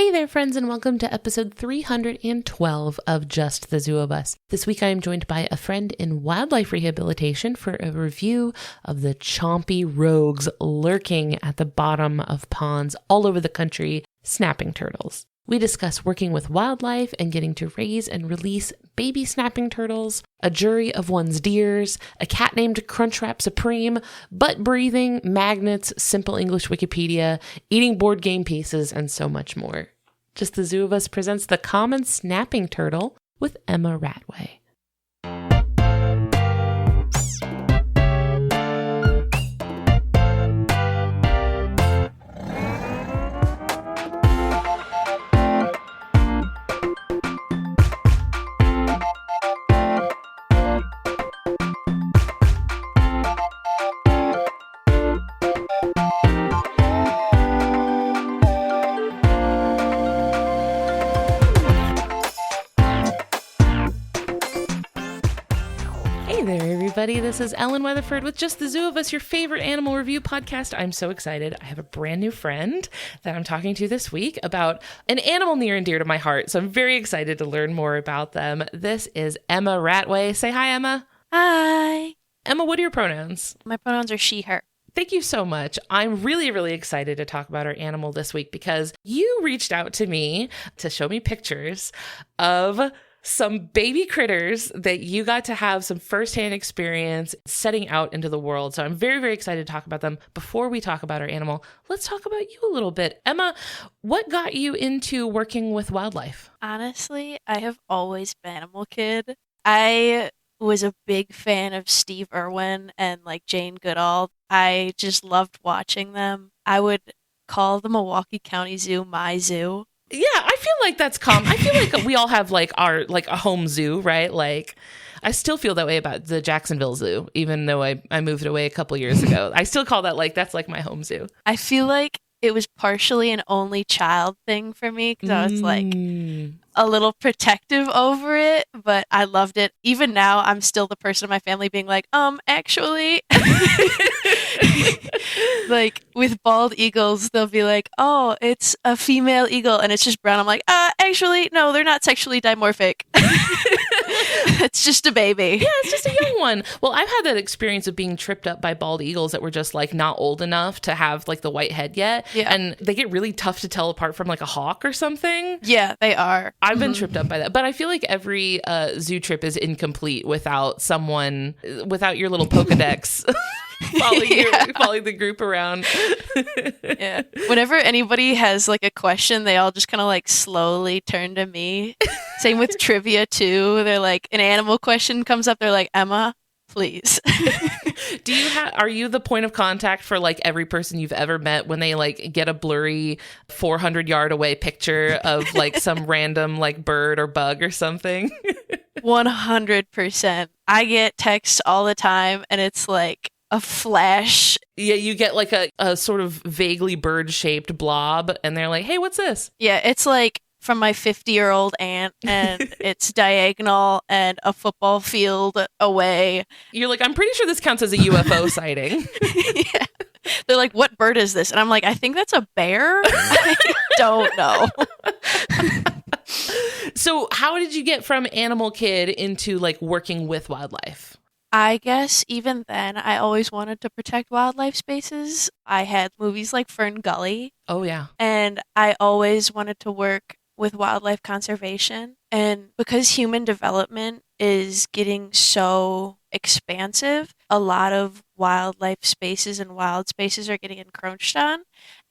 Hey there, friends, and welcome to episode 312 of Just the Zoo of Us. This week I am joined by a friend in wildlife rehabilitation for a review of the chompy rogues lurking at the bottom of ponds all over the country, snapping turtles. We discuss working with wildlife and getting to raise and release baby snapping turtles, a jury of one's deers, a cat named Crunchwrap Supreme, butt breathing, magnets, simple English Wikipedia, eating board game pieces, and so much more. Just the Zoo of Us presents The Common Snapping Turtle with Emma Ratway. This is Ellen Weatherford with Just the Zoo of Us, your favorite animal review podcast. I'm so excited. I have a brand new friend that I'm talking to this week about an animal near and dear to my heart. So I'm very excited to learn more about them. This is Emma Ratway. Say hi, Emma. Hi. Emma, what are your pronouns? My pronouns are she, her. Thank you so much. I'm really, really excited to talk about our animal this week because you reached out to me to show me pictures of some baby critters that you got to have some firsthand experience setting out into the world. So I'm very, very excited to talk about them. Before we talk about our animal, let's talk about you a little bit. Emma, what got you into working with wildlife? Honestly, I have always been an animal kid. I was a big fan of Steve Irwin and Jane Goodall. I just loved watching them. I would call the Milwaukee County Zoo my zoo. Yeah, I feel like that's common. I feel like we all have our a home zoo, right? I still feel that way about the Jacksonville Zoo, even though I moved away a couple years ago. I still call that that's my home zoo. I feel like it was partially an only child thing for me because I was a little protective over it, but I loved it. Even now, I'm still the person in my family being actually. With bald eagles, they'll be like, oh, it's a female eagle and it's just brown. I'm like, actually, no, they're not sexually dimorphic. It's just a baby. Yeah, it's just a young one. Well, I've had that experience of being tripped up by bald eagles that were just not old enough to have the white head yet. Yeah. And they get really tough to tell apart from a hawk or something. Yeah, they are. I've been tripped up by that. But I feel like every zoo trip is incomplete without your little Pokedex. Following the group around. Yeah. Whenever anybody has a question, they all just kind of slowly turn to me. Same with trivia too. They're an animal question comes up. They're like, Emma, please. Are you the point of contact for every person you've ever met when they get a blurry 400-yard away picture of some random bird or bug or something? 100%. I get texts all the time and it's a flash. Yeah, you get a sort of vaguely bird-shaped blob, and they're like, hey, what's this? Yeah, it's from my 50-year-old aunt, and it's diagonal and a football field away. You're I'm pretty sure this counts as a UFO sighting. Yeah. They're like, what bird is this? And I'm like, I think that's a bear? I don't know. So how did you get from animal kid into working with wildlife? I guess even then, I always wanted to protect wildlife spaces. I had movies like Fern Gully. Oh, yeah. And I always wanted to work with wildlife conservation. And because human development is getting so expansive, a lot of wildlife spaces and wild spaces are getting encroached on.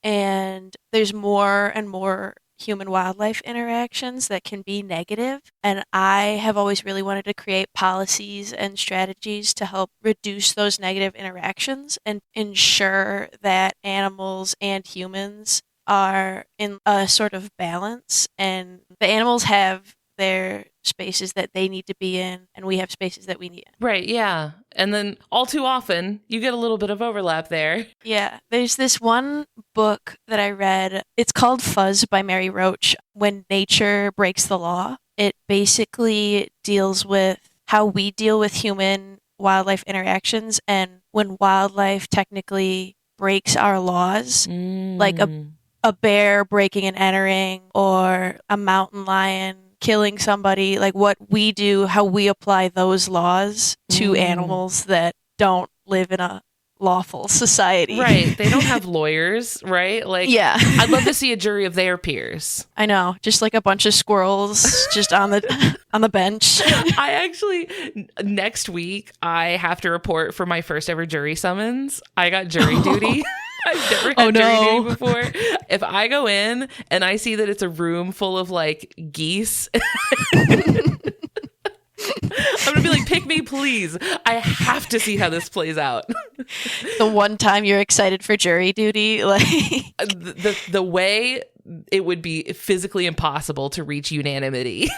And there's more and more human-wildlife interactions that can be negative. And I have always really wanted to create policies and strategies to help reduce those negative interactions and ensure that animals and humans are in a sort of balance. And the animals have their spaces that they need to be in, and we have spaces that we need. Right, yeah. And then all too often, you get a little bit of overlap there. Yeah. There's this one book that I read. It's called Fuzz by Mary Roach, When Nature Breaks the Law. It basically deals with how we deal with human-wildlife interactions, and when wildlife technically breaks our laws, like a bear breaking and entering or a mountain lion killing somebody, like what we do, how we apply those laws to animals that don't live in a lawful society. Right. They don't have lawyers, right? Like, yeah. I'd love to see a jury of their peers. I know, just like a bunch of squirrels just on the bench. I actually, next week, I have to report for my first ever jury summons. I got jury duty. I've never had jury duty before. If I go in and I see that it's a room full of like geese, I'm gonna be like, pick me, please. I have to see how this plays out. The one time you're excited for jury duty, like the way it would be physically impossible to reach unanimity.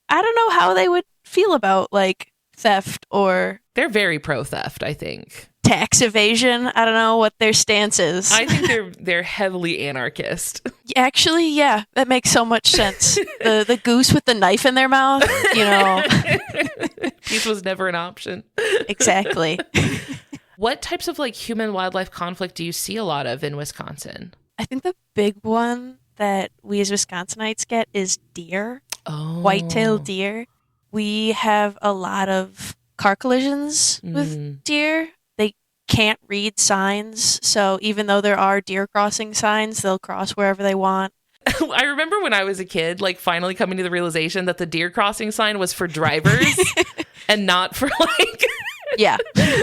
I don't know how they would feel about like theft or they're very pro theft, I think. Tax evasion. I don't know what their stance is. I think they're heavily anarchist. Actually, yeah, that makes so much sense. The goose with the knife in their mouth, you know. Peace was never an option. Exactly. What types of like human wildlife conflict do you see a lot of in Wisconsin? I think the big one that we as Wisconsinites get is deer. Oh. White-tailed deer. We have a lot of car collisions with deer. They can't read signs, so even though there are deer crossing signs, they'll cross wherever they want. I remember when I was a kid, like finally coming to the realization that the deer crossing sign was for drivers and not for like yeah,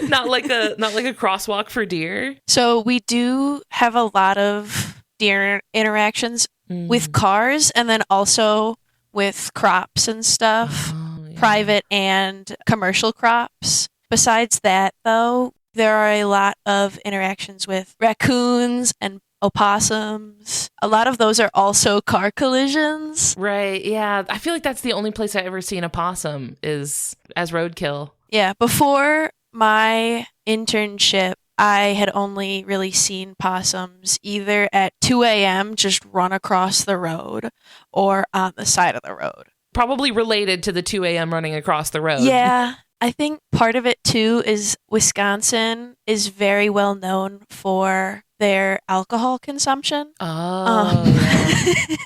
not like a crosswalk for deer. So we do have a lot of deer interactions with cars and then also with crops and stuff, private and commercial crops. Besides that, though, there are a lot of interactions with raccoons and opossums. A lot of those are also car collisions. Right, yeah. I feel like that's the only place I ever see an opossum is as roadkill. Yeah, before my internship, I had only really seen possums either at 2 a.m. just run across the road or on the side of the road. Probably related to the 2 a.m. running across the road. Yeah. I think part of it, too, is Wisconsin is very well known for their alcohol consumption. Oh.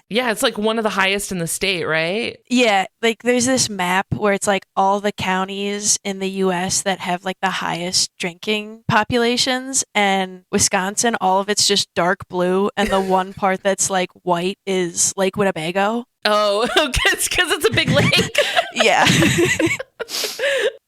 Yeah, it's like one of the highest in the state, right? Yeah, like there's this map where it's like all the counties in the U.S. that have like the highest drinking populations, and Wisconsin, all of it's just dark blue, and the one part that's like white is Lake Winnebago. Oh, because it's a big lake. Yeah.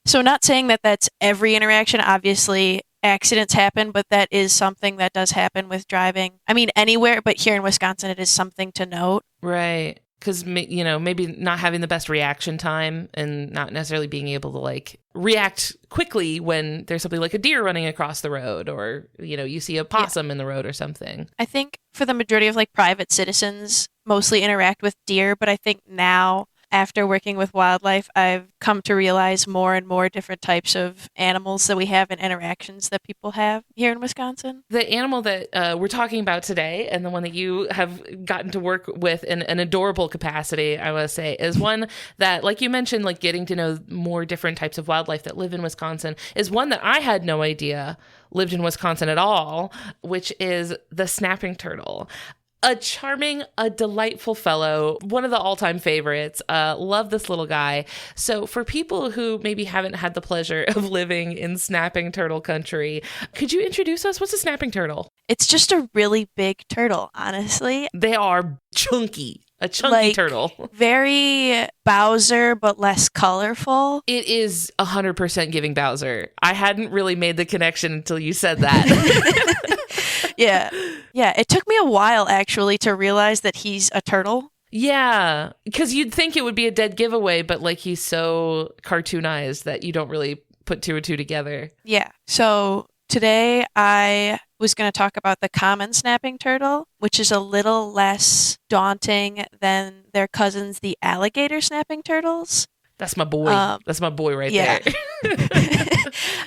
So not saying that that's every interaction. Obviously, accidents happen, but that is something that does happen with driving. I mean, anywhere, but here in Wisconsin, it is something to note. Right. Because, you know, maybe not having the best reaction time and not necessarily being able to, like, react quickly when there's something like a deer running across the road or, you know, you see a possum in the road or something. I think for the majority of, like, private citizens mostly interact with deer, but I think now, after working with wildlife, I've come to realize more and more different types of animals that we have and interactions that people have here in Wisconsin. The animal that we're talking about today and the one that you have gotten to work with in an adorable capacity, I want to say, is one that, like you mentioned, like getting to know more different types of wildlife that live in Wisconsin, is one that I had no idea lived in Wisconsin at all, which is the snapping turtle. A charming, a delightful fellow, one of the all-time favorites. Love this little guy. So for people who maybe haven't had the pleasure of living in snapping turtle country, could you introduce us? What's a snapping turtle? It's just a really big turtle, honestly. They are chunky. A chunky like, turtle. Very Bowser, but less colorful. It is 100% giving Bowser. I hadn't really made the connection until you said that. Yeah. Yeah. It took me a while, actually, to realize that he's a turtle. Yeah. Because you'd think it would be a dead giveaway, but like he's so cartoonized that you don't really put two and two together. Yeah. So today I was going to talk about the common snapping turtle, which is a little less daunting than their cousins, the alligator snapping turtles. That's my boy. That's my boy right there.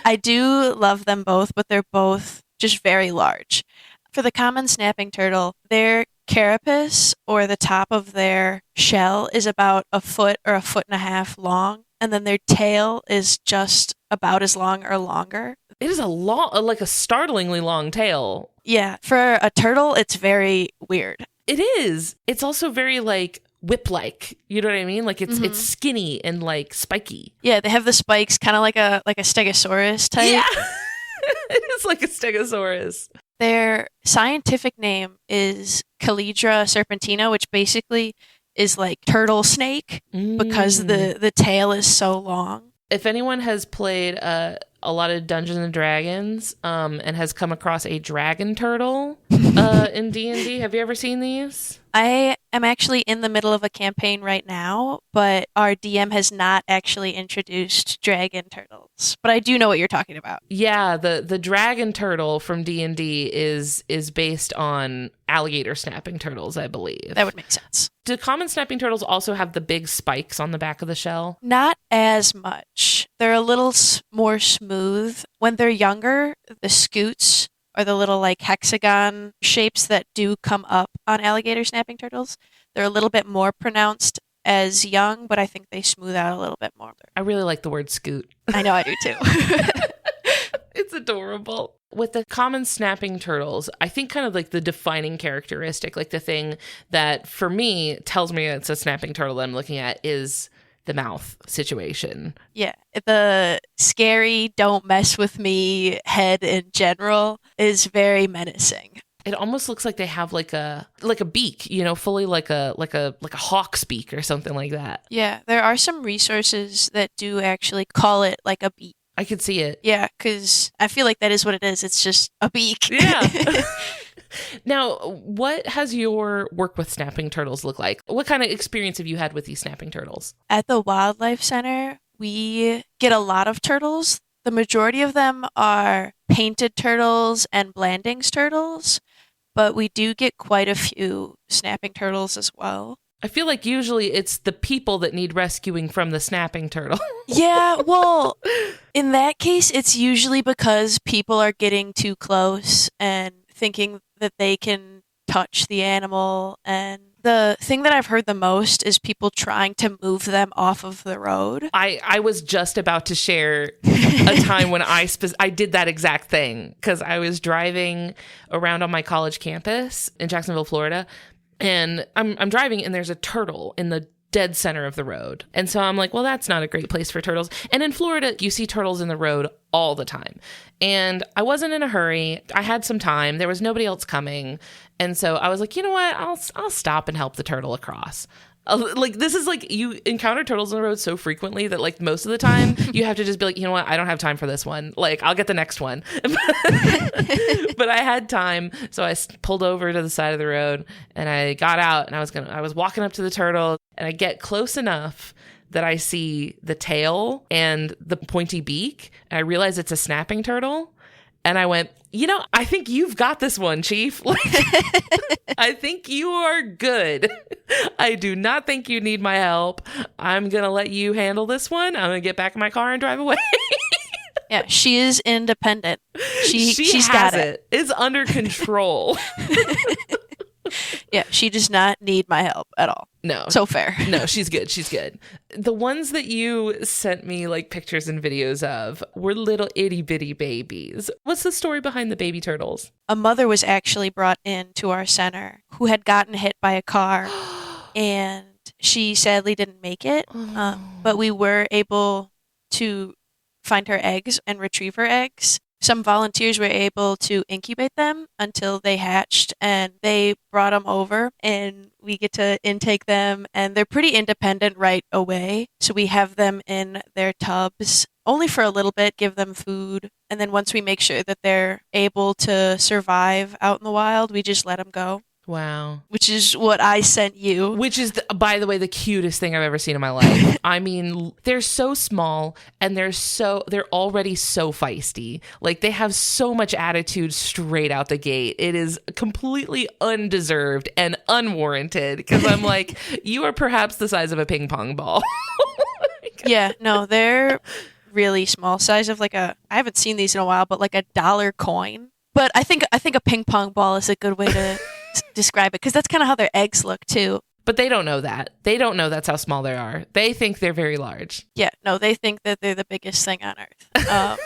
I do love them both, but they're both just very large. For the common snapping turtle, their carapace, or the top of their shell, is about a foot or a foot and a half long, and then their tail is just about as long or longer. It is like a startlingly long tail. Yeah, for a turtle, it's very weird. It is. It's also very like whip-like. You know what I mean? Like it's skinny and like spiky. Yeah, they have the spikes, kind of like a stegosaurus type. Yeah, it is like a stegosaurus. Their scientific name is Calidra serpentina, which basically is like turtle snake because the tail is so long. If anyone has played a lot of Dungeons and Dragons and has come across a dragon turtle in D&D, have you ever seen these? I am actually in the middle of a campaign right now, but our DM has not actually introduced dragon turtles. But I do know what you're talking about. Yeah, the dragon turtle from D&D is based on alligator snapping turtles, I believe. That would make sense. Do common snapping turtles also have the big spikes on the back of the shell? Not as much. They're a little more smooth. When they're younger, the scoots or the little like hexagon shapes that do come up on alligator snapping turtles, they're a little bit more pronounced as young, but I think they smooth out a little bit more. I really like the word scoot. I know, I do too. It's adorable. With the common snapping turtles, I think kind of like the defining characteristic, like the thing that for me tells me it's a snapping turtle that I'm looking at is the mouth situation. Yeah, the scary don't mess with me head in general is very menacing. It almost looks like they have like a beak, you know, fully like a hawk's beak or something like that. Yeah, there are some resources that do actually call it like a beak. I could see it. Yeah, because I feel like that is what it is. It's just a beak. Yeah. Now, what has your work with snapping turtles look like? What kind of experience have you had with these snapping turtles? At the Wildlife Center, we get a lot of turtles. The majority of them are painted turtles and Blandings turtles, but we do get quite a few snapping turtles as well. I feel like usually it's the people that need rescuing from the snapping turtle. Yeah, well, in that case, it's usually because people are getting too close and thinking that they can touch the animal. And the thing that I've heard the most is people trying to move them off of the road. I was just about to share a time when I did that exact thing because I was driving around on my college campus in Jacksonville, Florida. And I'm driving and there's a turtle in the dead center of the road. And so I'm like, well, that's not a great place for turtles. And in Florida, you see turtles in the road all the time. And I wasn't in a hurry. I had some time. There was nobody else coming. And so I was like, you know what? I'll stop and help the turtle across. Like, this is like, you encounter turtles on the road so frequently that like most of the time you have to just be like, you know what? I don't have time for this one. Like, I'll get the next one. But I had time. So I pulled over to the side of the road and I got out and I was walking up to the turtle and I get close enough that I see the tail and the pointy beak. And I realize it's a snapping turtle. And I went, you know, I think you've got this one, Chief. Like, I think you are good. I do not think you need my help. I'm going to let you handle this one. I'm going to get back in my car and drive away. Yeah, she is independent. She's got it. It's under control. Yeah, she does not need my help at all. No. So fair. No, she's good. She's good. The ones that you sent me like pictures and videos of were little itty bitty babies. What's the story behind the baby turtles? A mother was actually brought in to our center who had gotten hit by a car and she sadly didn't make it. But we were able to find her eggs and retrieve her eggs. Some volunteers were able to incubate them until they hatched, and they brought them over, and we get to intake them, and they're pretty independent right away. So we have them in their tubs only for a little bit, give them food, and then once we make sure that they're able to survive out in the wild, we just let them go. Wow. Which is what I sent you. Which is, by the way, the cutest thing I've ever seen in my life. I mean, they're so small and they're already so feisty. Like, they have so much attitude straight out the gate. It is completely undeserved and unwarranted because I'm like, you are perhaps the size of a ping pong ball. Yeah, no, they're really small, size of like I haven't seen these in a while, but like a dollar coin. But I think a ping pong ball is a good way to describe it because that's kind of how their eggs look too. But they don't know that. They don't know that's how small they are. They think they're very large. Yeah, no, they think that they're the biggest thing on earth.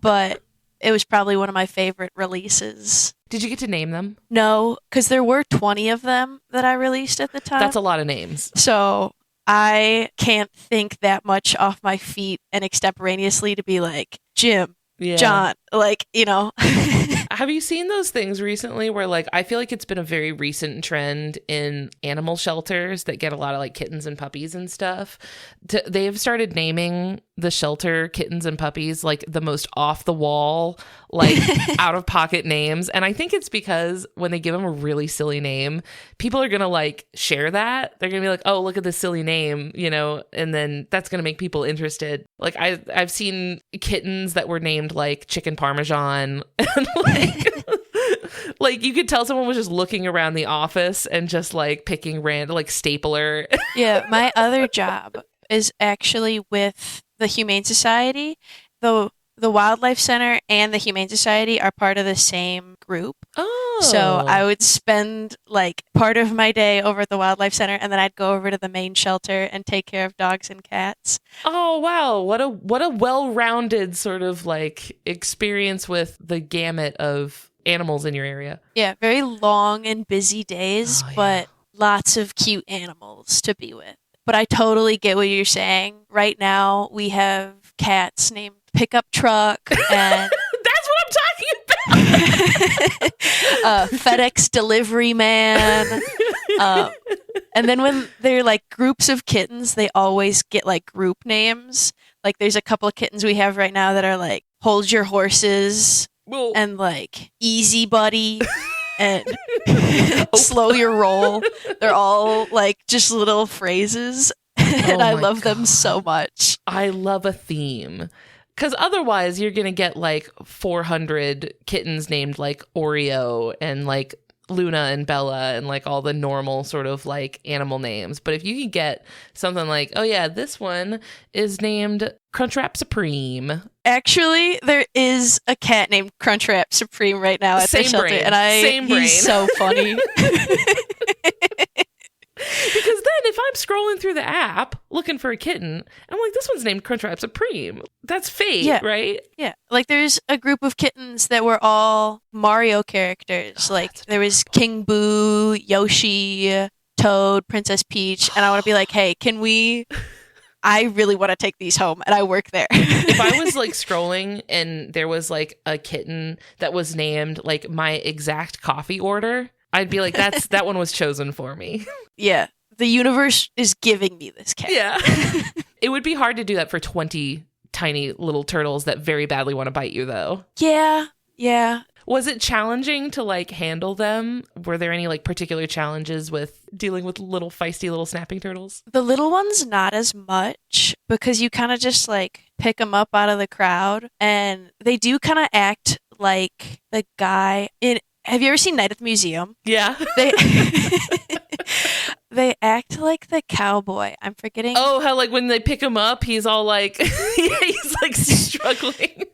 But It was probably one of my favorite releases. Did you get to name them? No, because there were 20 of them that I released at the time. That's a lot of names. So I can't think that much off my feet and extemporaneously to be like, Jim, John, like, Have you seen those things recently where, like, I feel like it's been a very recent trend in animal shelters that get a lot of, like, kittens and puppies and stuff. They've started naming the shelter kittens and puppies, like, the most off-the-wall, like, out-of-pocket names. And I think it's because when they give them a really silly name, people are going to, like, share that. They're going to be like, oh, look at this silly name, and then that's going to make people interested. Like, I've seen kittens that were named, like, chicken parmesan and, like you could tell someone was just looking around the office and just like picking random like stapler. Yeah, my other job is actually with the Humane Society. The Wildlife Center and the Humane Society are part of the same group. Oh. So I would spend like part of my day over at the Wildlife Center, and then I'd go over to the main shelter and take care of dogs and cats. Oh, wow. What a well-rounded sort of like experience with the gamut of animals in your area. Yeah, very long and busy days, but lots of cute animals to be with. But I totally get what you're saying. Right now, we have cats named Pickup Truck and that's what I'm talking about. FedEx Delivery Man. And then when they're like groups of kittens, they always get like group names. Like there's a couple of kittens we have right now that are like Hold Your Horses. Well, and like Easy Buddy and Slow Your Roll. They're all like just little phrases. And I love them so much. I love a theme. Because otherwise you're going to get like 400 kittens named like Oreo and like Luna and Bella and like all the normal sort of like animal names. But if you could get something like, oh yeah, this one is named Crunchwrap Supreme. Actually, there is a cat named Crunchwrap Supreme right now at the shelter, brain. and he's so funny. Because then if I'm scrolling through the app looking for a kitten, I'm like, this one's named Crunchwrap Supreme. That's fate, right? Yeah. Like there's a group of kittens that were all Mario characters. Like there was King Boo, Yoshi, Toad, Princess Peach, and I want to be like, hey, I really want to take these home, and I work there. If I was like scrolling and there was like a kitten that was named like my exact coffee order, I'd be like, that one was chosen for me. Yeah. The universe is giving me this cat. Yeah. It would be hard to do that for 20 tiny little turtles that very badly want to bite you, though. Yeah. Yeah. Was it challenging to like handle them? Were there any like particular challenges with dealing with little feisty little snapping turtles? The little ones, not as much, because you kind of just like pick them up out of the crowd, and they do kind of act like the guy in. Have you ever seen Night at the Museum? Yeah. They act like the cowboy. I'm forgetting. Oh, how like when they pick him up, he's all like, he's like struggling.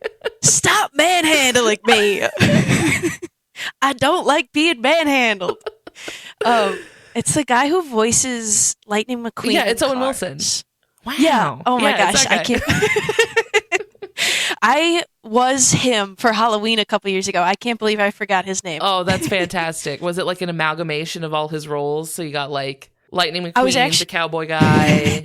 Stop manhandling me. I don't like being manhandled. It's the guy who voices Lightning McQueen. Yeah, it's Owen Wilson. Wow. Yeah. Oh my gosh. I can't. I was him for Halloween a couple years ago. I can't believe I forgot his name. Oh, that's fantastic. Was it like an amalgamation of all his roles? So you got like Lightning McQueen, the cowboy guy.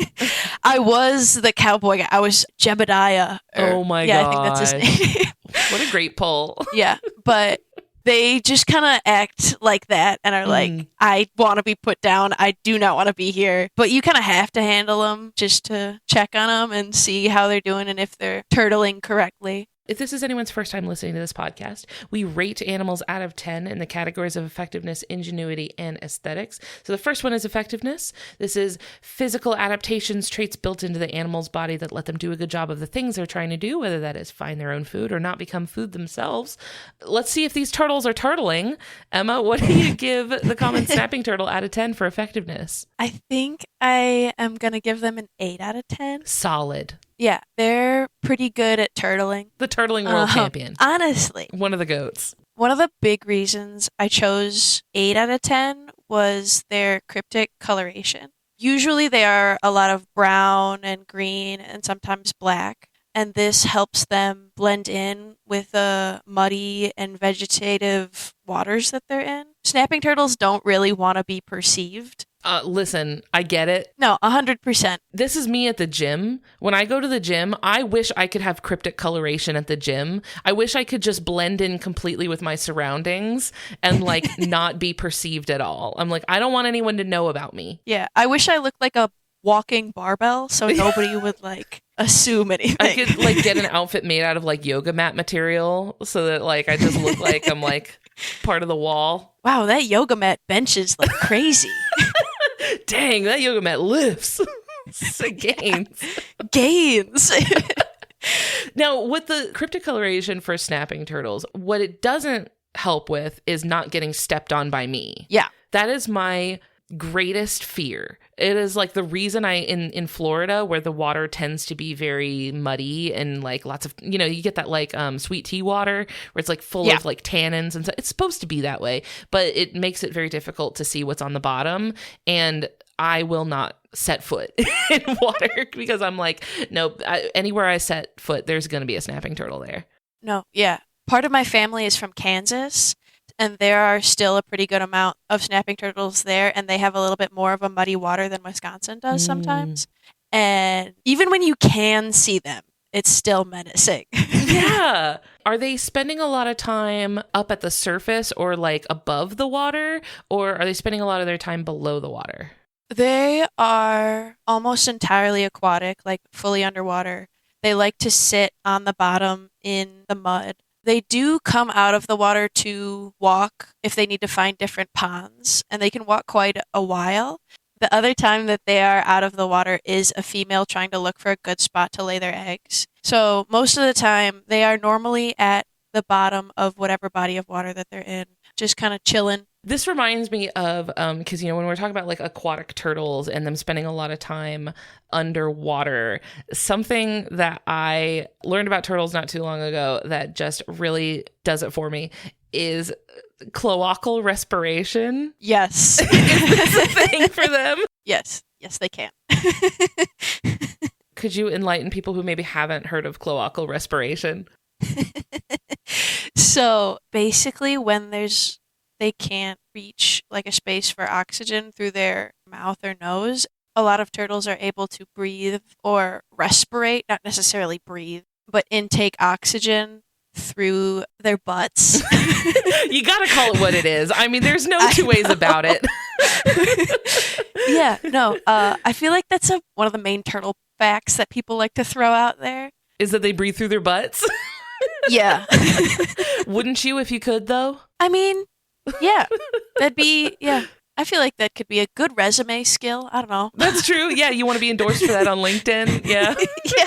I was the cowboy guy. I was Jebediah. Oh my god. I think that's his name. What a great pull. Yeah, but they just kind of act like that and are like, I want to be put down. I do not want to be here. But you kind of have to handle them just to check on them and see how they're doing and if they're turtling correctly. If this is anyone's first time listening to this podcast, we rate animals out of 10 in the categories of effectiveness, ingenuity, and aesthetics. So the first one is effectiveness. This is physical adaptations, traits built into the animal's body that let them do a good job of the things they're trying to do, whether that is find their own food or not become food themselves. Let's see if these turtles are turtling. Emma, what do you give the common snapping turtle out of 10 for effectiveness? I think I am going to give them an 8 out of 10. Solid. Yeah, they're pretty good at turtling. The turtling world champion. Honestly. One of the goats. One of the big reasons I chose 8 out of 10 was their cryptic coloration. Usually they are a lot of brown and green and sometimes black, and this helps them blend in with the muddy and vegetative waters that they're in. Snapping turtles don't really want to be perceived. Listen, I get it. No, 100%. This is me at the gym. When I go to the gym, I wish I could have cryptic coloration at the gym. I wish I could just blend in completely with my surroundings and like not be perceived at all. I'm like, I don't want anyone to know about me. Yeah, I wish I looked like a walking barbell so nobody would like assume anything. I could like get an outfit made out of like yoga mat material so that like I just look like I'm like part of the wall. Wow, that yoga mat benches like crazy. Dang, that yoga mat lifts. So gains. Now, with the cryptic coloration for snapping turtles, what it doesn't help with is not getting stepped on by me. Yeah. That is my greatest fear. It is like the reason in Florida, where the water tends to be very muddy and like lots of, you get that like sweet tea water where it's like full of like tannins and so it's supposed to be that way, but it makes it very difficult to see what's on the bottom. And I will not set foot in water because I'm like, no, anywhere I set foot, there's going to be a snapping turtle there. No, yeah. Part of my family is from Kansas, and there are still a pretty good amount of snapping turtles there, and they have a little bit more of a muddy water than Wisconsin does sometimes. And even when you can see them, it's still menacing. Yeah. Are they spending a lot of time up at the surface or like above the water, or are they spending a lot of their time below the water? They are almost entirely aquatic, like fully underwater. They like to sit on the bottom in the mud. They do come out of the water to walk if they need to find different ponds, and they can walk quite a while. The other time that they are out of the water is a female trying to look for a good spot to lay their eggs. So most of the time, they are normally at the bottom of whatever body of water that they're in, just kind of chilling. This reminds me of, because, when we're talking about like aquatic turtles and them spending a lot of time underwater, something that I learned about turtles not too long ago that just really does it for me is cloacal respiration. Yes. Is this a thing for them? Yes. Yes, they can. Could you enlighten people who maybe haven't heard of cloacal respiration? So basically when they can't reach like a space for oxygen through their mouth or nose, a lot of turtles are able to breathe or respirate, not necessarily breathe, but intake oxygen through their butts. You gotta call it what it is. I mean, there's no two ways about it. Yeah, no, I feel like that's one of the main turtle facts that people like to throw out there. Is that they breathe through their butts? Yeah. Wouldn't you if you could, though? I mean, yeah, yeah. I feel like that could be a good resume skill. I don't know. That's true. Yeah, you want to be endorsed for that on LinkedIn. Yeah. Yeah.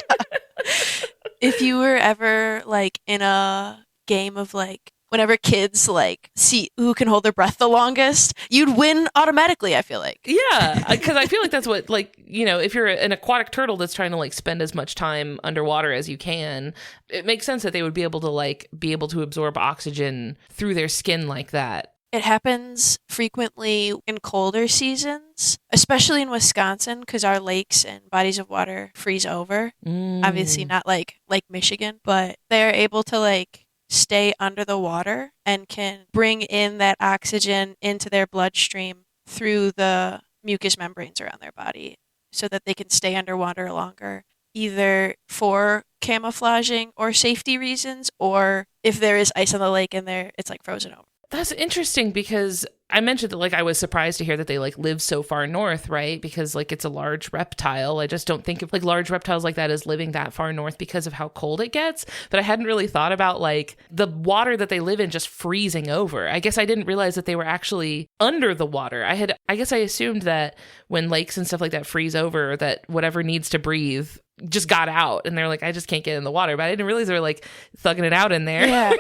If you were ever like in a game of like, whenever kids like see who can hold their breath the longest, you'd win automatically, I feel like. Yeah, because I feel like that's what, like, if you're an aquatic turtle that's trying to like spend as much time underwater as you can, it makes sense that they would be able to absorb oxygen through their skin like that. It happens frequently in colder seasons, especially in Wisconsin, because our lakes and bodies of water freeze over. Obviously not like Lake Michigan, but they're able to like stay under the water and can bring in that oxygen into their bloodstream through the mucous membranes around their body so that they can stay underwater longer, either for camouflaging or safety reasons, or if there is ice on the lake and it's like frozen over. That's interesting because I mentioned that like I was surprised to hear that they like live so far north, right? Because like it's a large reptile. I just don't think of like large reptiles like that as living that far north because of how cold it gets. But I hadn't really thought about like the water that they live in just freezing over. I guess I didn't realize that they were actually under the water. I guess I assumed that when lakes and stuff like that freeze over, that whatever needs to breathe just got out and they're like, I just can't get in the water. But I didn't realize they were like thugging it out in there. Yeah.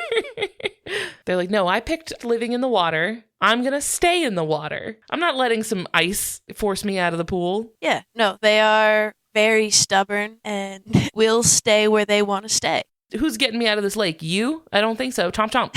They're like, no, I picked living in the water. I'm going to stay in the water. I'm not letting some ice force me out of the pool. Yeah, no, they are very stubborn and will stay where they want to stay. Who's getting me out of this lake? You? I don't think so. Chomp, chomp.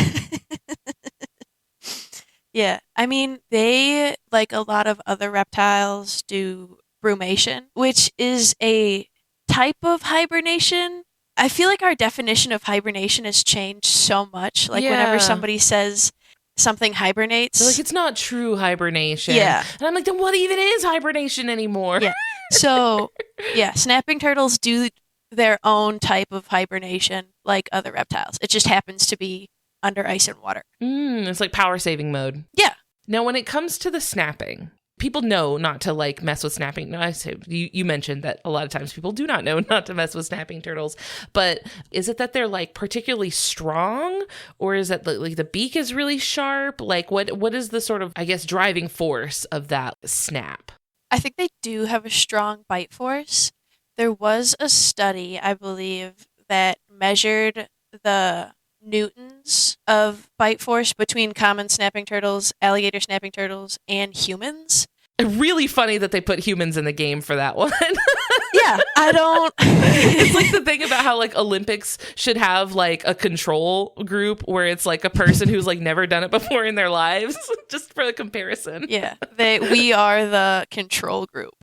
Yeah, I mean, they, like a lot of other reptiles, do brumation, which is a type of hibernation. I feel like our definition of hibernation has changed so much. Like whenever somebody says something hibernates, they're like, it's not true hibernation. Yeah. And I'm like, then what even is hibernation anymore? Yeah. So, yeah, snapping turtles do their own type of hibernation like other reptiles. It just happens to be under ice and water. It's like power saving mode. Yeah. Now, when it comes to the snapping, people know not to like mess with snapping. No, I say you mentioned that a lot of times people do not know not to mess with snapping turtles. But is it that they're like particularly strong, or is it like the beak is really sharp? Like what is the sort of, I guess, driving force of that snap? I think they do have a strong bite force. There was a study, I believe, that measured the newtons of bite force between common snapping turtles, alligator snapping turtles, and humans. Really funny that they put humans in the game for that one. Yeah, I don't... It's like the thing about how like Olympics should have like a control group where it's like a person who's like never done it before in their lives, just for the comparison. Yeah, we are the control group.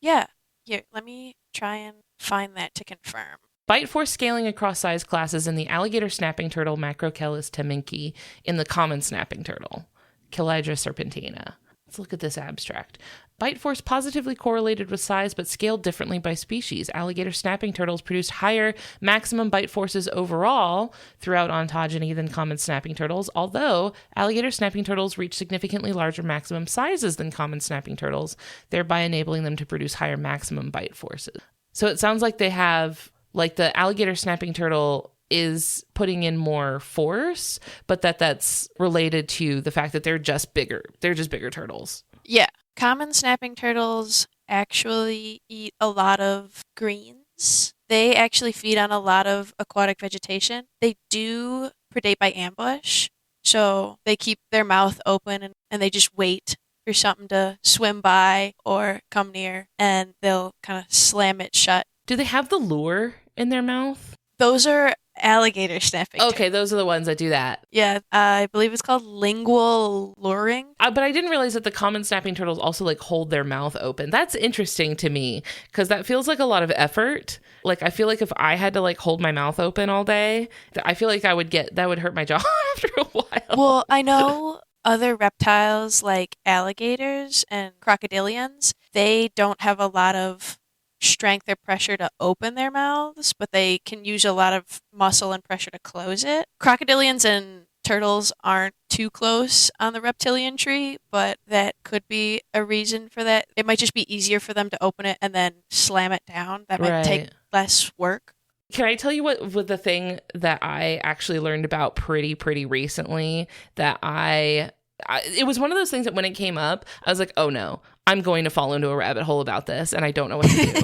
Yeah, here, let me try and find that to confirm. Bite force scaling across size classes in the alligator snapping turtle Macrochelys teminki, in the common snapping turtle Chilydra serpentina. Let's look at this abstract. Bite force positively correlated with size but scaled differently by species. Alligator snapping turtles produced higher maximum bite forces overall throughout ontogeny than common snapping turtles, although alligator snapping turtles reach significantly larger maximum sizes than common snapping turtles, thereby enabling them to produce higher maximum bite forces. So it sounds like they have, like the alligator snapping turtle is putting in more force, but that's related to the fact that they're just bigger. They're just bigger turtles. Yeah. Common snapping turtles actually eat a lot of greens. They actually feed on a lot of aquatic vegetation. They do predate by ambush, so they keep their mouth open and they just wait for something to swim by or come near, and they'll kind of slam it shut. Do they have the lure in their mouth? Those are alligator snapping turtles. Okay, those are the ones that do that. Yeah, I believe it's called lingual luring. But I didn't realize that the common snapping turtles also like hold their mouth open. That's interesting to me because that feels like a lot of effort. Like I feel like if I had to like hold my mouth open all day, I feel like that would hurt my jaw after a while. Well, I know other reptiles like alligators and crocodilians, they don't have a lot of strength or pressure to open their mouths, but they can use a lot of muscle and pressure to close it. Crocodilians and turtles aren't too close on the reptilian tree, but that could be a reason for that. It might just be easier for them to open it and then slam it down. That might take less work. Can I tell you what the thing that I actually learned about pretty recently that it was one of those things that when it came up, I was like, oh no, I'm going to fall into a rabbit hole about this and I don't know what to do,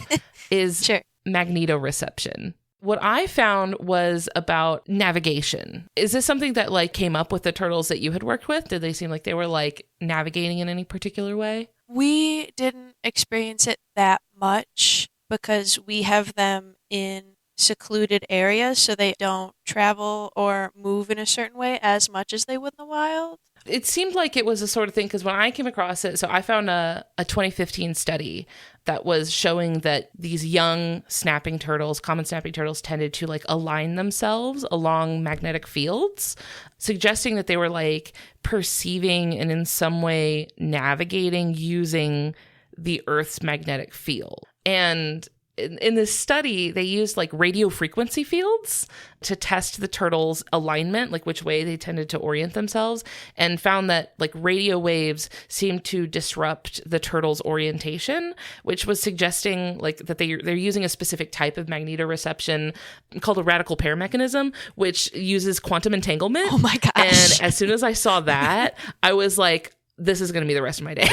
is magnetoreception. What I found was about navigation. Is this something that like came up with the turtles that you had worked with? Did they seem like they were like navigating in any particular way? We didn't experience it that much because we have them in secluded areas, so they don't travel or move in a certain way as much as they would in the wild. It seemed like it was a sort of thing because when I came across it, so I found a 2015 study that was showing that these young snapping turtles, common snapping turtles, tended to like align themselves along magnetic fields, suggesting that they were like perceiving and in some way navigating using the Earth's magnetic field. And in this study, they used like radio frequency fields to test the turtles' alignment, like which way they tended to orient themselves, and found that like radio waves seemed to disrupt the turtles' orientation, which was suggesting like that they're using a specific type of magnetoreception called a radical pair mechanism, which uses quantum entanglement. Oh my gosh. And as soon as I saw that, I was like, this is going to be the rest of my day.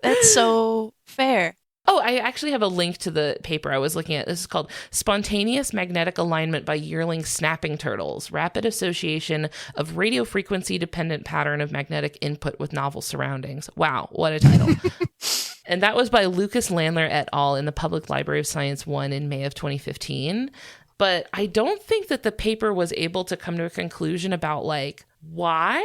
That's so fair. Oh, I actually have a link to the paper I was looking at. This is called Spontaneous Magnetic Alignment by Yearling Snapping Turtles, Rapid Association of Radio Frequency Dependent Pattern of Magnetic Input with Novel Surroundings. Wow, what a title. And that was by Lucas Landler et al. In the Public Library of Science 1 in May of 2015. But I don't think that the paper was able to come to a conclusion about like why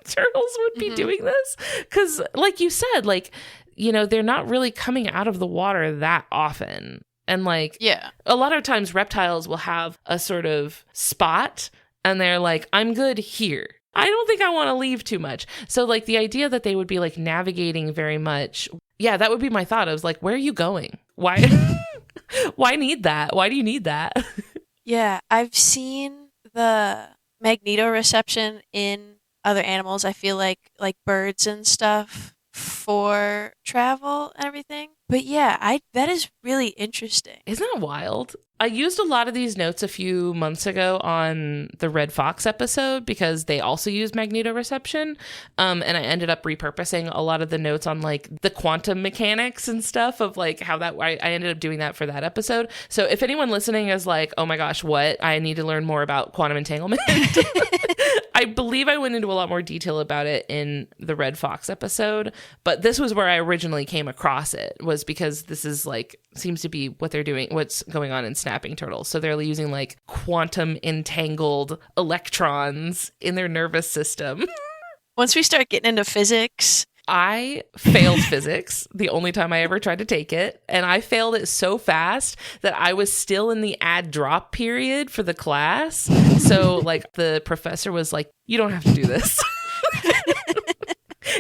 turtles would be doing this. Because like you said, like they're not really coming out of the water that often. And like, Yeah. a lot of times reptiles will have a sort of spot and they're like, I'm good here. I don't think I want to leave too much. So like the idea that they would be like navigating very much. Yeah, that would be my thought. I was like, where are you going? Why? Why need that? Why do you need that? Yeah, I've seen the magnetoreception in other animals. I feel like birds and stuff for travel and everything. But yeah, that is really interesting. Isn't that wild? I used a lot of these notes a few months ago on the Red Fox episode because they also use magnetoreception. And I ended up repurposing a lot of the notes on like the quantum mechanics and stuff of like how that, I ended up doing that for that episode. So if anyone listening is like, oh my gosh, what? I need to learn more about quantum entanglement. I believe I went into a lot more detail about it in the Red Fox episode, but this was where I originally came across it, was because this is like, seems to be what they're doing, what's going on in snapping turtles. So they're using like quantum entangled electrons in their nervous system. Once we start getting into physics, I failed physics the only time I ever tried to take it. And I failed it so fast that I was still in the add drop period for the class. So like the professor was like, you don't have to do this.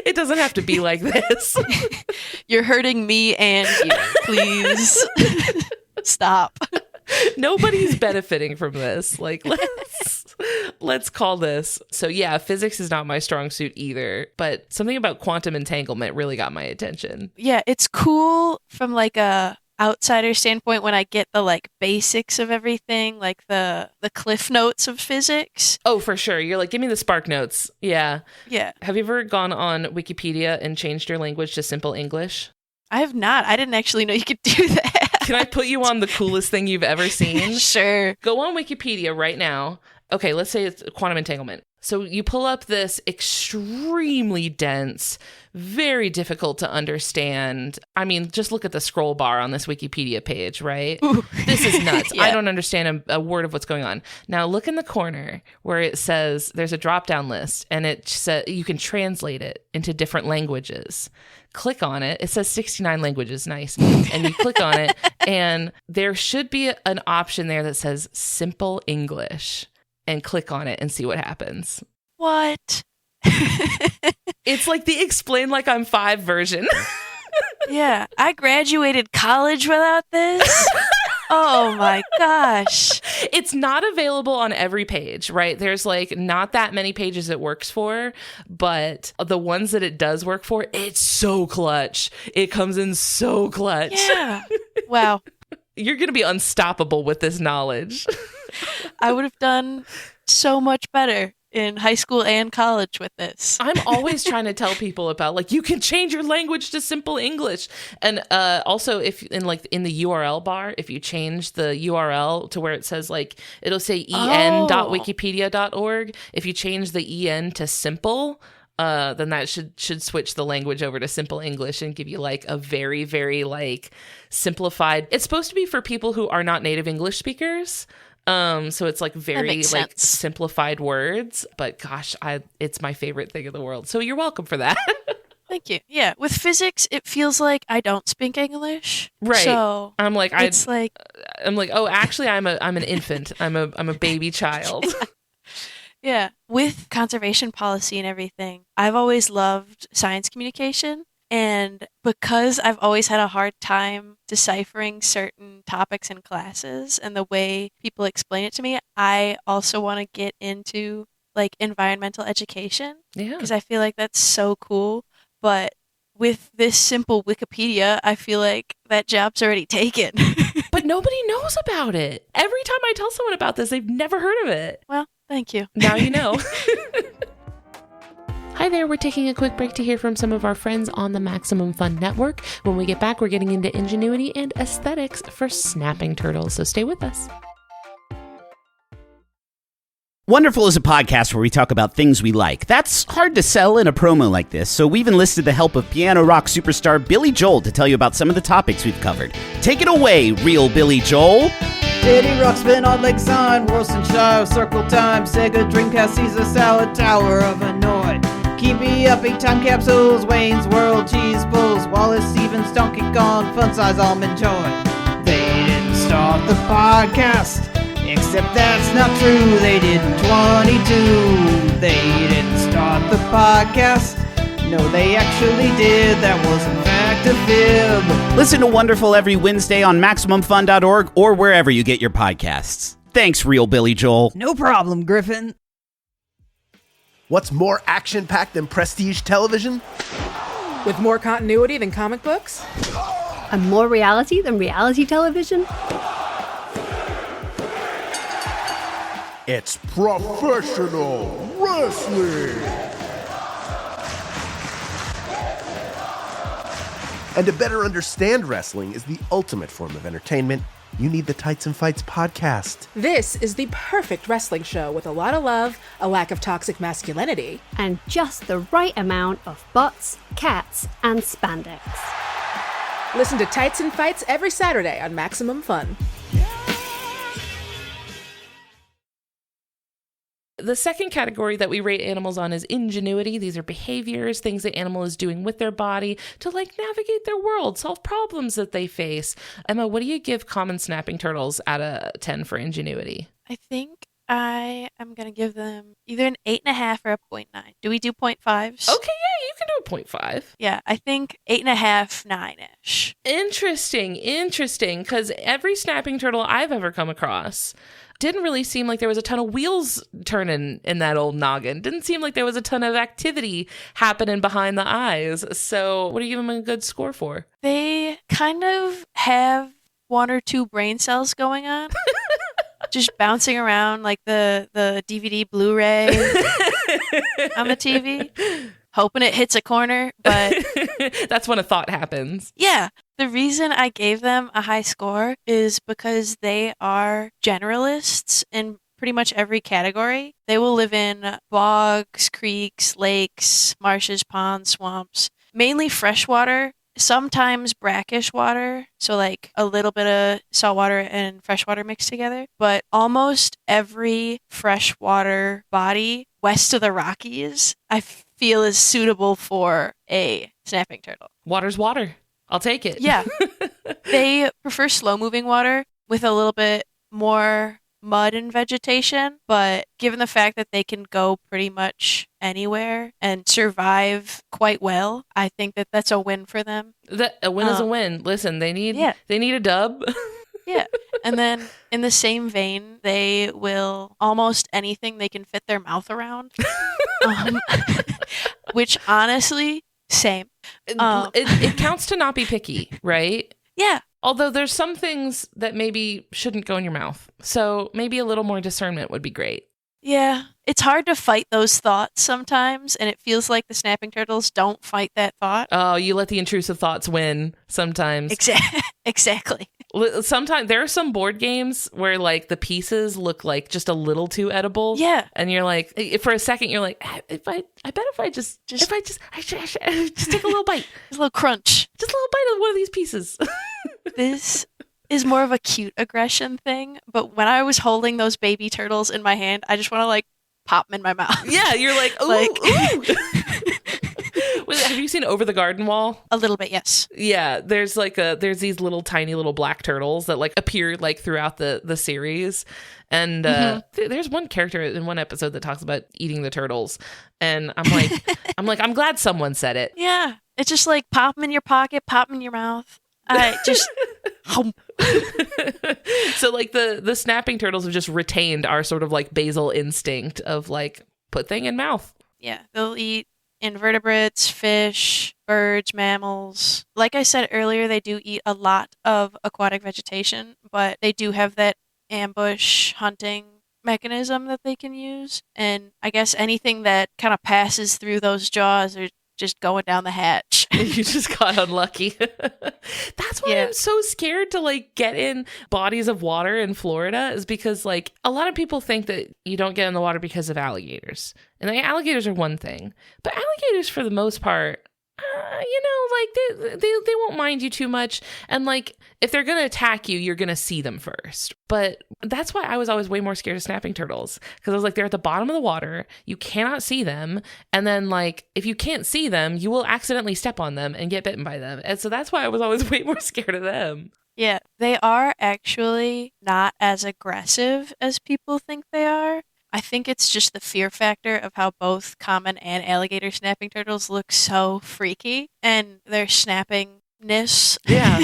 It doesn't have to be like this. You're hurting me and you. Please stop. Nobody's benefiting from this. Like, let's call this. So yeah, physics is not my strong suit either, but something about quantum entanglement really got my attention. Yeah, it's cool from like a outsider standpoint when I get the like basics of everything, like the cliff notes of physics. Oh, for sure. You're like, give me the spark notes. Yeah. Yeah. Have you ever gone on Wikipedia and changed your language to simple English? I have not. I didn't actually know you could do that. Can I put you on the coolest thing you've ever seen? Sure. Go on Wikipedia right now. Okay, let's say it's quantum entanglement. So you pull up this extremely dense, very difficult to understand. I mean, just look at the scroll bar on this Wikipedia page, right? Ooh. This is nuts. Yeah. I don't understand a word of what's going on. Now look in the corner where it says there's a drop-down list and it says you can translate it into different languages. Click on it. It says 69 languages. Nice. And you click on it and there should be an option there that says simple English. And click on it and see what happens. What? It's like the explain like I'm 5 version. Yeah, I graduated college without this. Oh my gosh. It's not available on every page, right? There's like not that many pages it works for, but the ones that it does work for, it's so clutch. It comes in so clutch. Yeah. Wow. You're going to be unstoppable with this knowledge. I would have done so much better in high school and college with this. I'm always trying to tell people about like you can change your language to simple English. And also if in the URL bar, if you change the URL to where it says like it'll say en.wikipedia.org, if you change the en to simple, then that should switch the language over to simple English and give you like a very, very like simplified. It's supposed to be for people who are not native English speakers. So it's like very like simplified words, but gosh, it's my favorite thing in the world. So you're welcome for that. Thank you. Yeah, with physics, it feels like I don't speak English. Right. So I'm like, oh, actually, I'm an infant. I'm a baby child. Yeah. With conservation policy and everything, I've always loved science communication. And because I've always had a hard time deciphering certain topics in classes and the way people explain it to me, I also want to get into like environmental education. Yeah. Because I feel like that's so cool. But with this simple Wikipedia, I feel like that job's already taken. But nobody knows about it. Every time I tell someone about this, they've never heard of it. Well, thank you. Now you know. Hi there, we're taking a quick break to hear from some of our friends on the Maximum Fun Network. When we get back, we're getting into ingenuity and aesthetics for snapping turtles, so stay with us. Wonderful is a podcast where we talk about things we like. That's hard to sell in a promo like this, so we've enlisted the help of piano rock superstar Billy Joel to tell you about some of the topics we've covered. Take it away, real Billy Joel. Diddy Rockspin on Lakeside, Wilsonshire, Circle Time, Sega, Dreamcast, Caesar Salad, Tower of Hanoi, Keep me up, 8 time capsules, Wayne's World, cheese pulls, Wallace, Stevens, Donkey Kong, Fun Size Almond Joy. They didn't start the podcast, except that's not true. They did in 22. They didn't start the podcast. No, they actually did. That was in fact a fib. Listen to Wonderful every Wednesday on MaximumFun.org or wherever you get your podcasts. Thanks, Real Billy Joel. No problem, Griffin. What's more action-packed than prestige television? With more continuity than comic books? And more reality than reality television? It's professional wrestling! And to better understand wrestling is the ultimate form of entertainment. You need the Tights and Fights podcast. This is the perfect wrestling show with a lot of love, a lack of toxic masculinity, And just the right amount of butts, cats, and spandex. Listen to Tights and Fights every Saturday on Maximum Fun. The second category that we rate animals on is ingenuity. These are behaviors, things the animal is doing with their body to navigate their world, solve problems that they face. Emma, what do you give common snapping turtles out of 10 for ingenuity? I think I am going to give them either an 8.5 or a 0.9. Do we do 0.5s? Okay, yeah, you can do a 0.5. Yeah, I think 8.5, 9-ish. Interesting, because every snapping turtle I've ever come across didn't really seem like there was a ton of wheels turning in that old noggin. Didn't seem like there was a ton of activity happening behind the eyes. So what do you give them a good score for? They kind of have 1 or 2 brain cells going on. Just bouncing around like the DVD Blu-ray on the TV. Hoping it hits a corner, but... That's when a thought happens. Yeah. The reason I gave them a high score is because they are generalists in pretty much every category. They will live in bogs, creeks, lakes, marshes, ponds, swamps, mainly freshwater, sometimes brackish water, so like a little bit of saltwater and freshwater mixed together. But almost every freshwater body west of the Rockies, I feel is suitable for a snapping turtle. Water's water. I'll take it. Yeah. They prefer slow-moving water with a little bit more mud and vegetation, but given the fact that they can go pretty much anywhere and survive quite well, I think that that's a win for them. A win is a win. Listen, they need a dub. Yeah. And then in the same vein, they will almost anything they can fit their mouth around. Which honestly, same. It counts to not be picky, right? Yeah. Although there's some things that maybe shouldn't go in your mouth. So maybe a little more discernment would be great. Yeah. It's hard to fight those thoughts sometimes, and it feels like the snapping turtles don't fight that thought. Oh, you let the intrusive thoughts win sometimes. Exactly. Sometimes there are some board games where the pieces look like just a little too edible. Yeah. And you're like, for a second, you're like, I bet if I just take a little bite. Just a little crunch. Just a little bite of one of these pieces. This is more of a cute aggression thing, but when I was holding those baby turtles in my hand, I just want to pop them in my mouth. Yeah, you're like, ooh, ooh. Have you seen Over the Garden Wall? A little bit, yes. Yeah, there's there's these little tiny little black turtles that appear throughout the series, and there's one character in one episode that talks about eating the turtles, and I'm glad someone said it. Yeah, it's just pop them in your pocket, pop them in your mouth. I just. So the snapping turtles have just retained our sort of basal instinct of put thing in mouth. Yeah, they'll eat invertebrates, fish, birds, mammals. Like I said earlier, they do eat a lot of aquatic vegetation, but they do have that ambush hunting mechanism that they can use. And I guess anything that kind of passes through those jaws are just going down the hatch. You just got unlucky. That's why I'm so scared to get in bodies of water in Florida, is because a lot of people think that you don't get in the water because of alligators. And alligators are one thing, but alligators for the most part, like they won't mind you too much. And like, if they're going to attack you, you're going to see them first. But that's why I was always way more scared of snapping turtles. Because I was like, they're at the bottom of the water. You cannot see them. And then like, if you can't see them, you will accidentally step on them and get bitten by them. And so that's why I was always way more scared of them. Yeah, they are actually not as aggressive as people think they are. I think it's just the fear factor of how both common and alligator snapping turtles look so freaky and their snappingness. Yeah.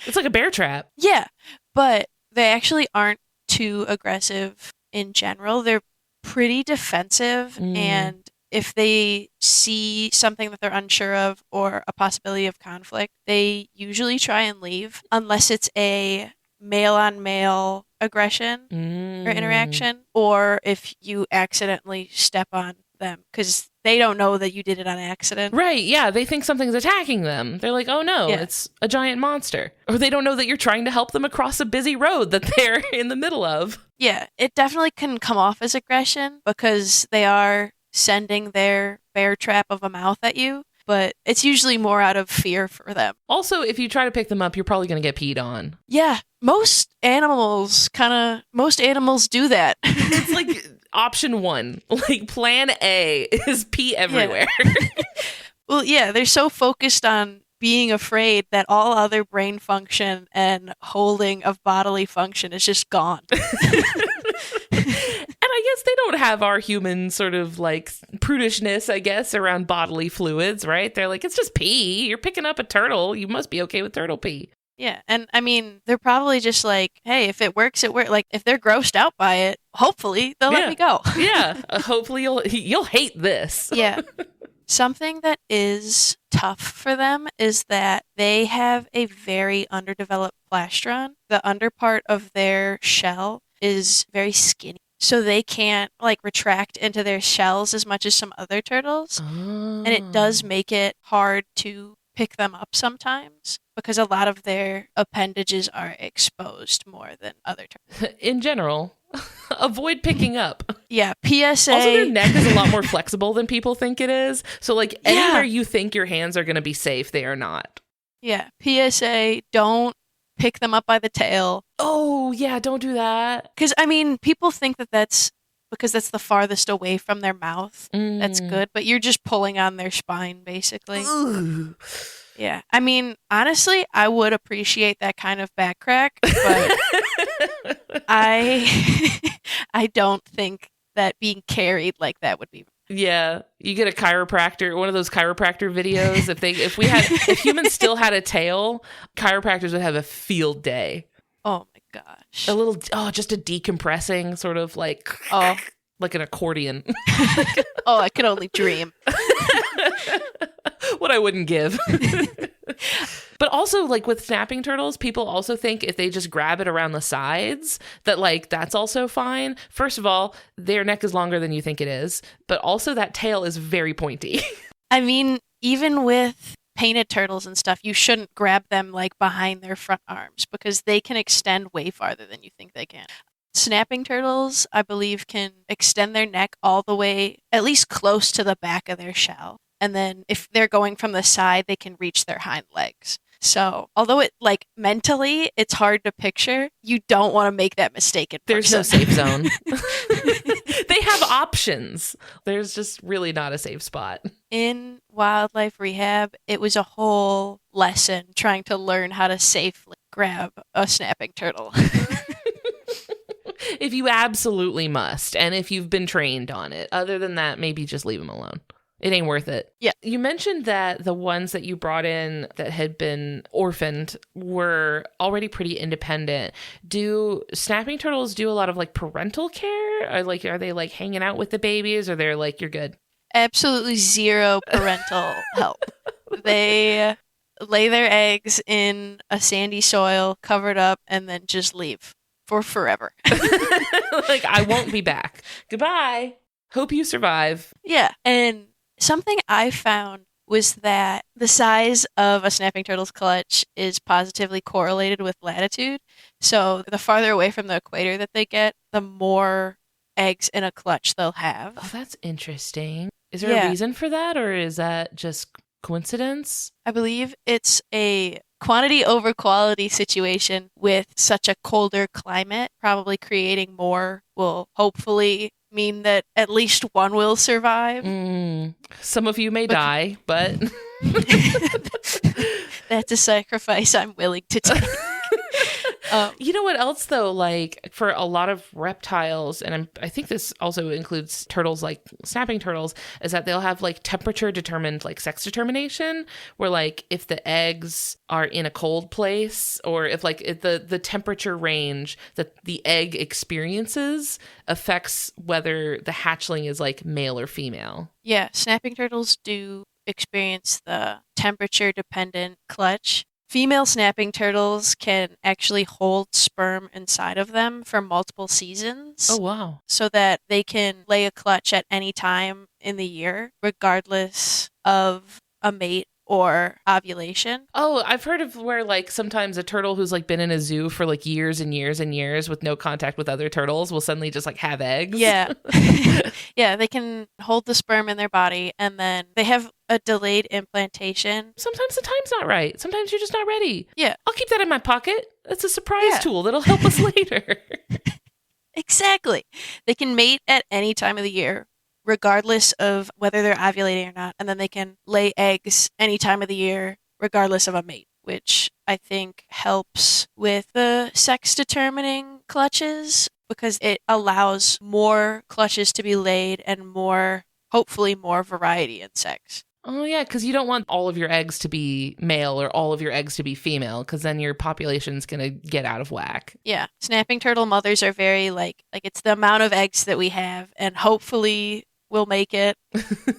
It's like a bear trap. Yeah, but they actually aren't too aggressive in general. They're pretty defensive, and if they see something that they're unsure of or a possibility of conflict, they usually try and leave unless it's a male-on-male aggression or interaction, or if you accidentally step on them, because they don't know that you did it on accident. Right, yeah. They think something's attacking them. They're like, oh no, it's a giant monster. Or they don't know that you're trying to help them across a busy road that they're in the middle of. Yeah, it definitely can come off as aggression because they are sending their bear trap of a mouth at you, but it's usually more out of fear for them. Also, if you try to pick them up, you're probably going to get peed on. Yeah, most animals do that. It's like option one. Like plan A is pee everywhere. Yeah. Well, yeah, they're so focused on being afraid that all other brain function and holding of bodily function is just gone. And I guess they don't have our human sort of like prudishness, I guess, around bodily fluids, right? They're like, it's just pee. You're picking up a turtle. You must be okay with turtle pee. Yeah, and I mean, they're probably just like, hey, if it works, it works. Like, if they're grossed out by it, hopefully they'll let me go. Yeah, hopefully you'll hate this. Yeah. Something that is tough for them is that they have a very underdeveloped plastron. The underpart of their shell is very skinny, so they can't like retract into their shells as much as some other turtles. And it does make it hard to pick them up sometimes because a lot of their appendages are exposed more than other turtles. In general, avoid picking up. Yeah, PSA. Also, their neck is a lot more flexible than people think it is. So, like, anywhere you think your hands are going to be safe, they are not. Yeah, PSA, don't pick them up by the tail. Oh, yeah, don't do that. Because, I mean, people think that that's because that's the farthest away from their mouth. That's good, but you're just pulling on their spine, basically. Ooh. Yeah, I mean, honestly, I would appreciate that kind of back crack, but I don't think that being carried like that would be. Yeah, you get a chiropractor, one of those chiropractor videos. If humans still had a tail, chiropractors would have a field day. Oh my gosh. Just a decompressing sort of like an accordion. I could only dream. What I wouldn't give. But also, like with snapping turtles, people also think if they just grab it around the sides, that like that's also fine. First of all, their neck is longer than you think it is, but also that tail is very pointy. I mean, even with painted turtles and stuff, you shouldn't grab them like behind their front arms because they can extend way farther than you think they can. Snapping turtles, I believe, can extend their neck all the way, at least close to the back of their shell. And then if they're going from the side, they can reach their hind legs. So although it like mentally, it's hard to picture, you don't want to make that mistake in person. There's no safe zone. They have options. There's just really not a safe spot. In wildlife rehab, it was a whole lesson trying to learn how to safely grab a snapping turtle. If you absolutely must, and if you've been trained on it. Other than that, maybe just leave them alone. It ain't worth it. Yeah. You mentioned that the ones that you brought in that had been orphaned were already pretty independent. Do snapping turtles do a lot of like parental care? Are they like hanging out with the babies, or they're like, you're good? Absolutely zero parental help. They lay their eggs in a sandy soil, covered up, and then just leave for forever. Like, I won't be back. Goodbye. Hope you survive. Yeah. And something I found was that the size of a snapping turtle's clutch is positively correlated with latitude. So the farther away from the equator that they get, the more eggs in a clutch they'll have. Oh, that's interesting. Is there a reason for that, or is that just Coincidence? I believe it's a quantity over quality situation with such a colder climate. Probably creating more will hopefully mean that at least one will survive. Some of you may die, but that's a sacrifice I'm willing to take. You know what else though? Like for a lot of reptiles, and I think this also includes turtles, like snapping turtles, is that they'll have like temperature determined like sex determination, where like if the eggs are in a cold place, or if like the temperature range that the egg experiences affects whether the hatchling is like male or female. Yeah, snapping turtles do experience the temperature dependent clutch. Female snapping turtles can actually hold sperm inside of them for multiple seasons. Oh, wow. So that they can lay a clutch at any time in the year, regardless of a mate or ovulation. Oh, I've heard of where like sometimes a turtle who's like been in a zoo for like years and years and years with no contact with other turtles will suddenly just like have eggs. Yeah. Yeah, they can hold the sperm in their body and then they have a delayed implantation. Sometimes the time's not right. Sometimes you're just not ready. Yeah. I'll keep that in my pocket. It's a surprise tool that'll help us later. Exactly. They can mate at any time of the year, regardless of whether they're ovulating or not. And then they can lay eggs any time of the year, regardless of a mate, which I think helps with the sex determining clutches because it allows more clutches to be laid and more, hopefully more variety in sex. Oh, yeah, because you don't want all of your eggs to be male or all of your eggs to be female, because then your population's going to get out of whack. Yeah. Snapping turtle mothers are very like it's the amount of eggs that we have, and hopefully we'll make it.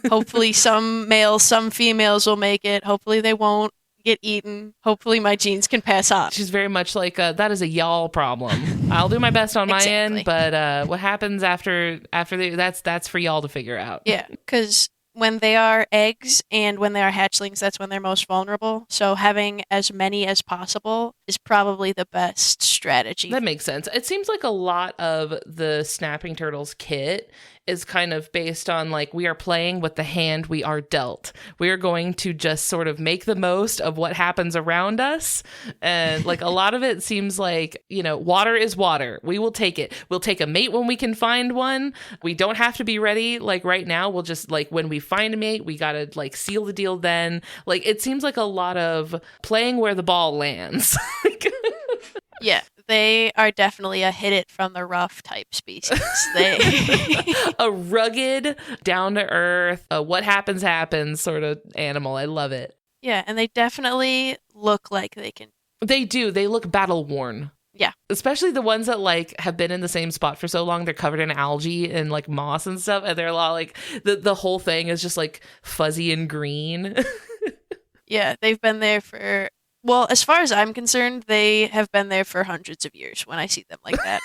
Hopefully some males, some females will make it. Hopefully they won't get eaten. Hopefully my genes can pass on. She's very much like, that is a y'all problem. I'll do my best on my end, but what happens after that's for y'all to figure out. Yeah, because when they are eggs and when they are hatchlings, that's when they're most vulnerable. So having as many as possible is probably the best strategy. That makes sense. It seems like a lot of the snapping turtles kit is kind of based on like, we are playing with the hand we are dealt. We are going to just sort of make the most of what happens around us. And like a lot of it seems like, water is water. We will take it. We'll take a mate when we can find one. We don't have to be ready like right now. We'll just like when we find a mate, we got to like seal the deal then. Like it seems like a lot of playing where the ball lands. Yeah, they are definitely a hit it from the rough type species. A rugged, down to earth, what happens sort of animal. I love it. Yeah, and they definitely look like they can. They do. They look battle worn. Yeah. Especially the ones that like have been in the same spot for so long. They're covered in algae and like moss and stuff. And they're a lot like the whole thing is just like fuzzy and green. Yeah, they've been there for... Well, as far as I'm concerned, they have been there for hundreds of years when I see them like that.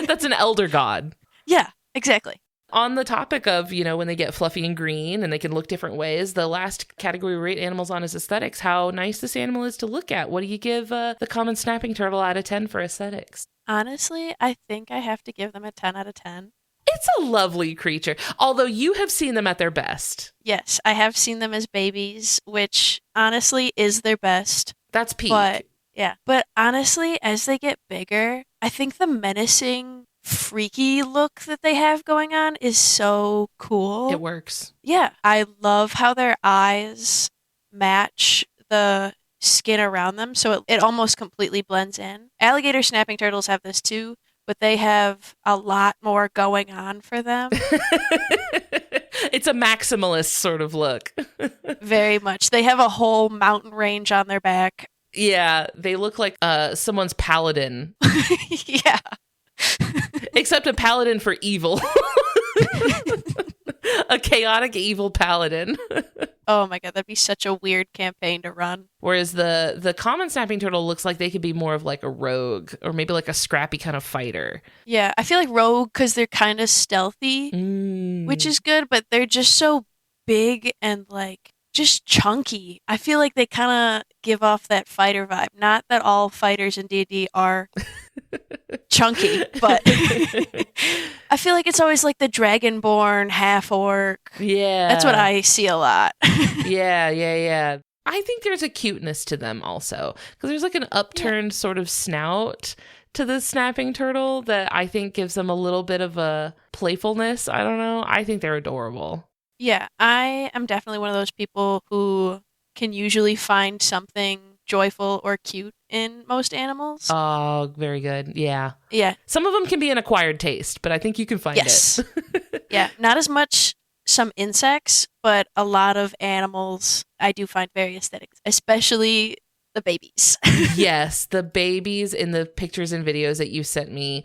That's an elder god. Yeah, exactly. On the topic of, when they get fluffy and green and they can look different ways, the last category we rate animals on is aesthetics. How nice this animal is to look at. What do you give the common snapping turtle out of 10 for aesthetics? Honestly, I think I have to give them a 10 out of 10. It's a lovely creature, although you have seen them at their best. Yes, I have seen them as babies, which honestly is their best. That's peak. But honestly, as they get bigger, I think the menacing, freaky look that they have going on is so cool. It works. Yeah, I love how their eyes match the skin around them, so it almost completely blends in. Alligator snapping turtles have this too, but they have a lot more going on for them. It's a maximalist sort of look. Very much. They have a whole mountain range on their back. Yeah, they look like someone's paladin. Yeah. Except a paladin for evil. A chaotic evil paladin. Oh my god, that'd be such a weird campaign to run. Whereas the common snapping turtle looks like they could be more of like a rogue or maybe like a scrappy kind of fighter. Yeah, I feel like rogue because they're kind of stealthy, which is good, but they're just so big and like just chunky. I feel like they kind of give off that fighter vibe. Not that all fighters in D&D are chunky, but I feel like it's always like the dragonborn half orc. Yeah. That's what I see a lot. Yeah. I think there's a cuteness to them also, because there's like an upturned sort of snout to the snapping turtle that I think gives them a little bit of a playfulness. I don't know. I think they're adorable. Yeah, I am definitely one of those people who can usually find something joyful or cute in most animals. Oh, very good. Yeah. Yeah. Some of them can be an acquired taste, but I think you can find Yes. it. Yeah, not as much some insects, but a lot of animals I do find very aesthetic, especially the babies. Yes, the babies in the pictures and videos that you sent me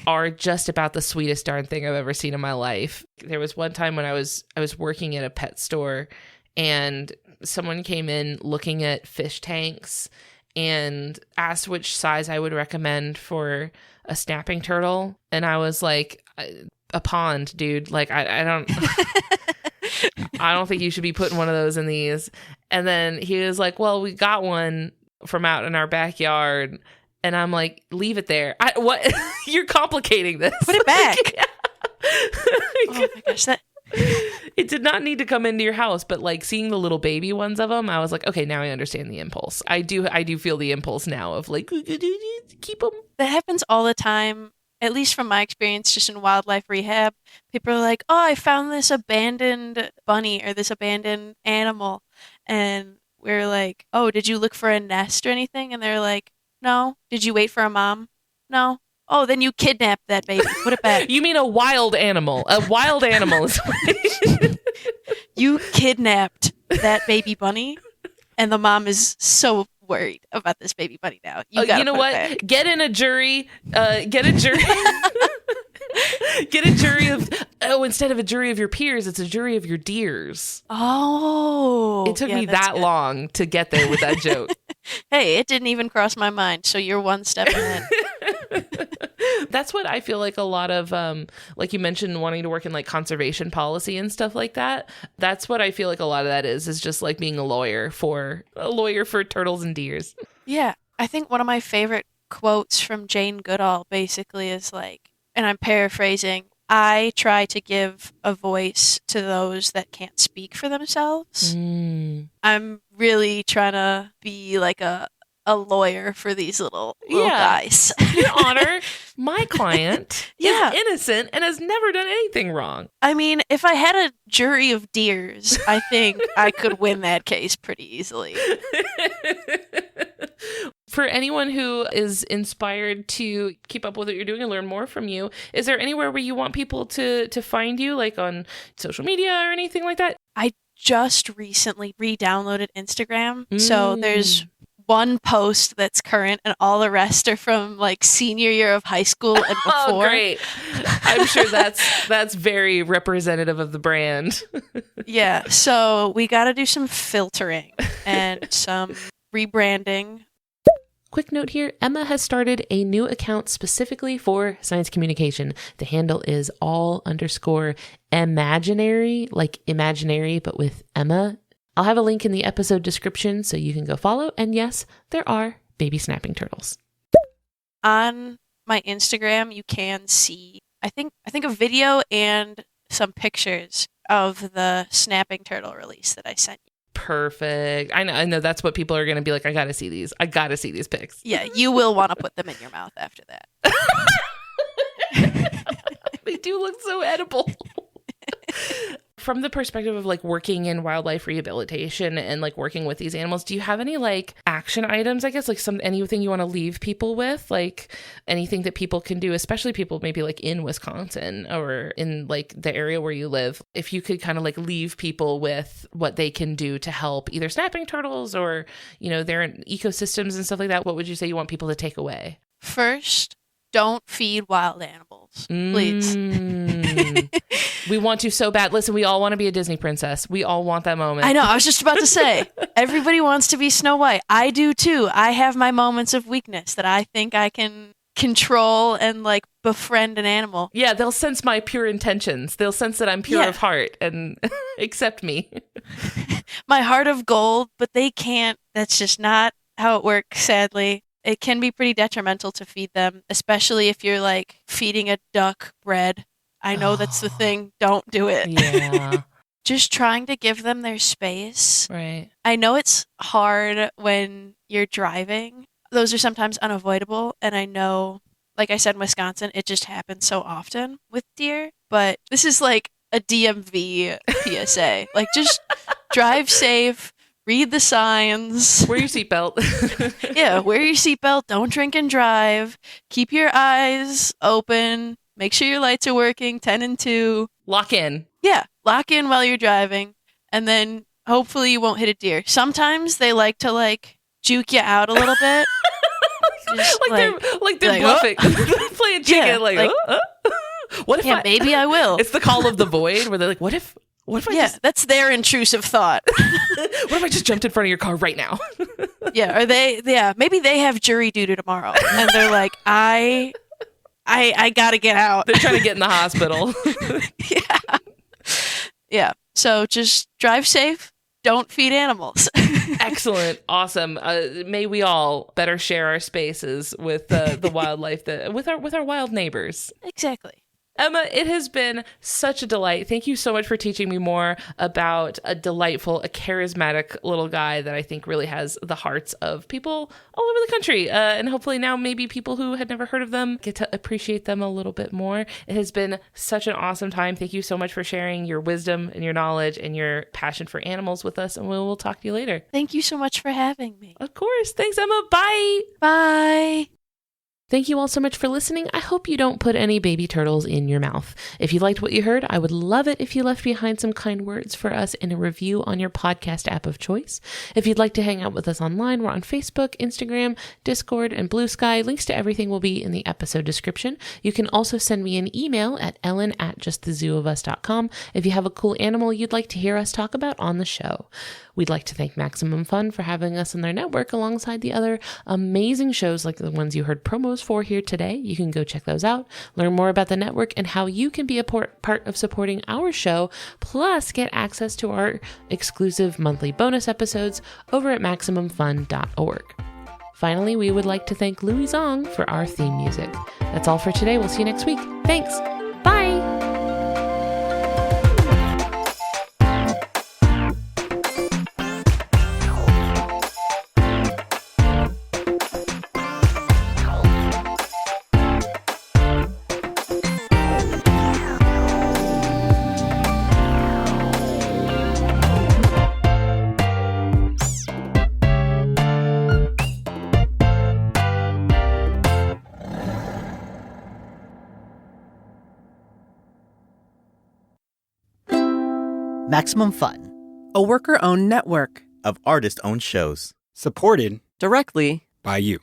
are just about the sweetest darn thing I've ever seen in my life. There was one time when I was working at a pet store, and someone came in looking at fish tanks and asked which size I would recommend for a snapping turtle, and I was like, a pond, dude. Like, I don't I don't think you should be putting one of those in these. And then he was like, well, we got one from out in our backyard. And I'm like, leave it there. What? You're complicating this. Put it back. Oh my gosh, it did not need to come into your house, but like seeing the little baby ones of them, I was like, okay, now I understand the impulse. I do feel the impulse now of like, keep them. that happens all the time. At least from my experience, just in wildlife rehab, people are like, oh, I found this abandoned bunny or this abandoned animal. And we're like, oh, did you look for a nest or anything? And they're like, no. Did you wait for a mom? No. Oh, then you kidnapped that baby. Put it back. You mean a wild animal. A wild animal is You kidnapped that baby bunny, and the mom is so worried about this baby bunny now. You know what? Get in a jury. Get a jury. Get a jury of, instead of a jury of your peers, it's a jury of your deers. Oh. It took me that long to get there with that joke. Hey, it didn't even cross my mind, so you're one step ahead. That's what I feel like a lot of, like you mentioned, wanting to work in like conservation policy and stuff like that. That's what I feel like a lot of that is just like being a lawyer for turtles and deers. Yeah. I think one of my favorite quotes from Jane Goodall basically is like, and I'm paraphrasing, I try to give a voice to those that can't speak for themselves. I'm really trying to be like a lawyer for these little guys. Your Honor, my client is innocent and has never done anything wrong. I mean, if I had a jury of deers, I think I could win that case pretty easily. For anyone who is inspired to keep up with what you're doing and learn more from you, is there anywhere where you want people to find you, like on social media or anything like that? I just recently re-downloaded Instagram, so there's one post that's current and all the rest are from like senior year of high school and before. Oh, great. I'm sure that's very representative of the brand. Yeah, so we got to do some filtering and some rebranding. Quick note here, Emma has started a new account specifically for science communication. The handle is all_imaginary, like imaginary, but with Emma. I'll have a link in the episode description so you can go follow. And yes, there are baby snapping turtles. On my Instagram, you can see, I think a video and some pictures of the snapping turtle release that I sent you. Perfect. I know that's what people are going to be like, I got to see these. I got to see these pics. Yeah, you will want to put them in your mouth after that. They do look so edible. From the perspective of like working in wildlife rehabilitation and like working with these animals, do you have any like action items, I guess, like anything you want to leave people with, like anything that people can do, especially people maybe like in Wisconsin or in like the area where you live, if you could kind of like leave people with what they can do to help either snapping turtles or, you know, their ecosystems and stuff like that, what would you say you want people to take away? First, don't feed wild animals, please. We want to so bad. Listen, we all want to be a Disney princess. We all want that moment. I know. I was just about to say, everybody wants to be Snow White. I do too. I have my moments of weakness that I think I can control and like befriend an animal. Yeah, they'll sense my pure intentions. They'll sense that I'm pure Yeah. of heart and accept me. My heart of gold, but they can't. That's just not how it works, sadly. It can be pretty detrimental to feed them, especially if you're like feeding a duck bread. I know that's the thing. Don't do it. Yeah, Just trying to give them their space. right. I know it's hard when you're driving. Those are sometimes unavoidable. And I know, like I said, in Wisconsin, it just happens so often with deer. But this is like a DMV PSA. Like, just drive safe, read the signs. Wear your seatbelt. Yeah, wear your seatbelt. Don't drink and drive. Keep your eyes open. Make sure your lights are working, 10 and 2. Lock in. Yeah, lock in while you're driving, and then hopefully you won't hit a deer. Sometimes they like to like juke you out a little bit. Just, they're bluffing. Playing chicken. Yeah, like what if yeah, maybe I will. It's the call of the void where they're like, what if I Yeah, just that's their intrusive thought. what if I just jumped in front of your car right now? Yeah, maybe they have jury duty tomorrow, and they're like, I gotta get out. They're trying to get in the hospital. Yeah. So just drive safe. Don't feed animals. Excellent. Awesome. May we all better share our spaces with the wildlife, with our wild neighbors. Exactly. Emma, it has been such a delight. Thank you so much for teaching me more about a charismatic little guy that I think really has the hearts of people all over the country. And hopefully now maybe people who had never heard of them get to appreciate them a little bit more. It has been such an awesome time. Thank you so much for sharing your wisdom and your knowledge and your passion for animals with us. And we will talk to you later. Thank you so much for having me. Of course. Thanks, Emma. Bye. Bye. Thank you all so much for listening. I hope you don't put any baby turtles in your mouth. If you liked what you heard, I would love it if you left behind some kind words for us in a review on your podcast app of choice. If you'd like to hang out with us online, we're on Facebook, Instagram, Discord, and Blue Sky. Links to everything will be in the episode description. You can also send me an email at ellen@justthezooofus.com if you have a cool animal you'd like to hear us talk about on the show. We'd like to thank Maximum Fun for having us in their network alongside the other amazing shows like the ones you heard promos for here today. You can go check those out, learn more about the network and how you can be a part of supporting our show, plus get access to our exclusive monthly bonus episodes over at MaximumFun.org. Finally, we would like to thank Louis Zong for our theme music. That's all for today. We'll see you next week. Thanks. Bye. Maximum Fun, a worker-owned network of artist-owned shows. supported directly by you.